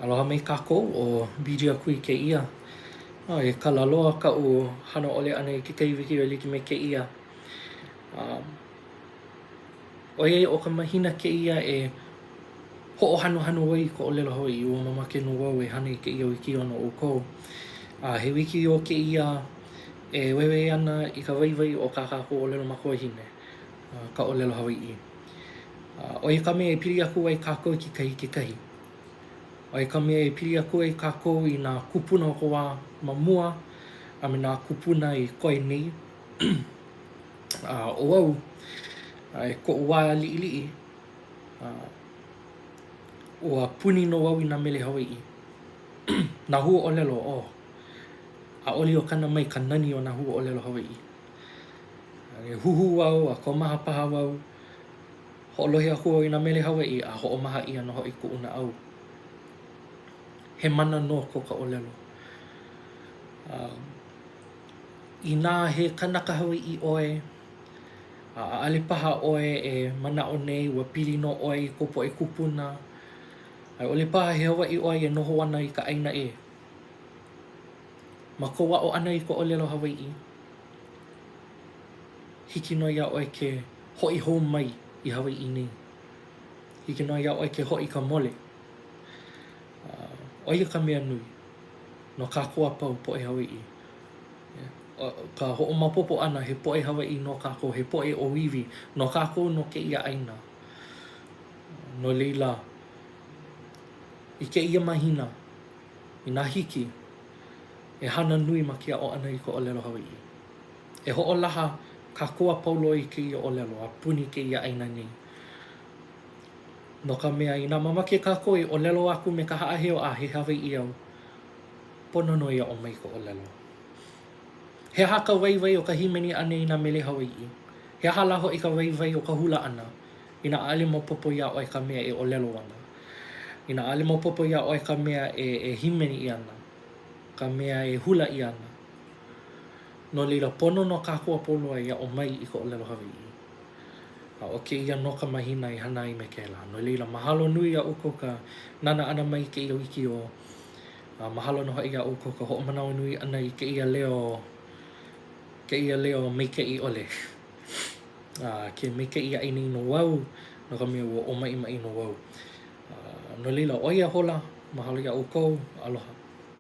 Aloha mai kākou o Bidia Kui ke ia. E kalaloa ka'u hana ole ana i ke kaiwiki o like me ke ia. Oiai o ka mahina ke ia e ho'ohanohano ai ko ʻōlelo Hawaiʻi ua mamake nō wau e hana i ke ia wiki ʻana ʻoukou. He wiki o ke ia e weiwei ana i ka waiwai o kā kākou ʻōlelo makuahine ka ʻōlelo Hawaiʻi. ʻOia ka mea e pili aku ai kākou i kekahi. ʻOia ka mea e pili aku ai kākou i nā kupuna o ka wā ma mua a me nā kupuna i koe nei. ʻO wau e koʻu wā liʻiliʻi ua puni nō wau i nā mele Hawaiʻi. Nā huaʻōlelo ʻaʻole o kana mai ka nani o nā huaʻōlelo Hawaiʻi. E huhu wau a komaha paha wau hoʻolohe aku au i nā mele Hawaiʻi a hoʻomaha ʻia nō hoʻi kuʻunaʻau. He mana nō ko ka ʻōlelo. Inā he kanaka Hawaiʻi ʻoe ʻaʻale paha ʻoe e manaʻo nei ua pili nō ʻoe i kou poʻe kupuna. A i ʻole paha he Hawaiʻi ʻoe e noho ana i ka ʻaina ʻē. Ma kou aʻo ʻana i ka ʻōlelo Hawaiʻi, hiki nō iā ʻoe ke hoʻi hou mai i Hawaiʻi nei. Hiki nō iā ʻoe ke hoʻi ka mole. ʻOia ka mea nui no kākou a pau poʻe Hawaiʻi. Ka hoʻomaopopo ʻana he poʻe Hawaiʻi no kākou, he poʻe ʻōiwi no kākou no kēia ʻaina. No leila, i kēia mahina, i nā hiki, e hana nui ma ke aʻo ʻana i ka ʻōlelo Hawaiʻi. E hoʻolaha kākou a pau loa i kēia ʻōlelo a puni kēia ʻaina nei. No ka mea inā mamake kākou e ʻōlelo aku me ka haʻaheo a he Hawaiʻi au, pono nō ia ʻo mai ka ʻōlelo. He aha ka waiwai o ka himeni ʻana i nā mele Hawaiʻi. He aha lā hoʻi ka waiwai o ka hula ʻana inā ʻaʻole maopopo iā ʻoe ka mea e ʻōlelo ana. Inā ʻaʻole maopopo iā ʻoe ka mea e himeni ʻia ana. Ka mea e hula ʻia ana. No leila pono no kākou a pau loa ia ʻo mai i ka ʻōlelo Hawaiʻi. ʻO kēia no ka mahina i hana ai me kēlā. No leila mahalo nui iaʻu kou ka nana ʻana mai kēia wiki o. Mahalo nō hoʻi iaʻu kou ka hoʻomanaʻo nui ʻana i kēia leo maikaʻi ʻole. Ke maikaʻi aʻi nei no wau no ka mea ua ʻōmaʻimaʻi no wau. No leila ʻoia hola, mahalo iaʻu kou, aloha.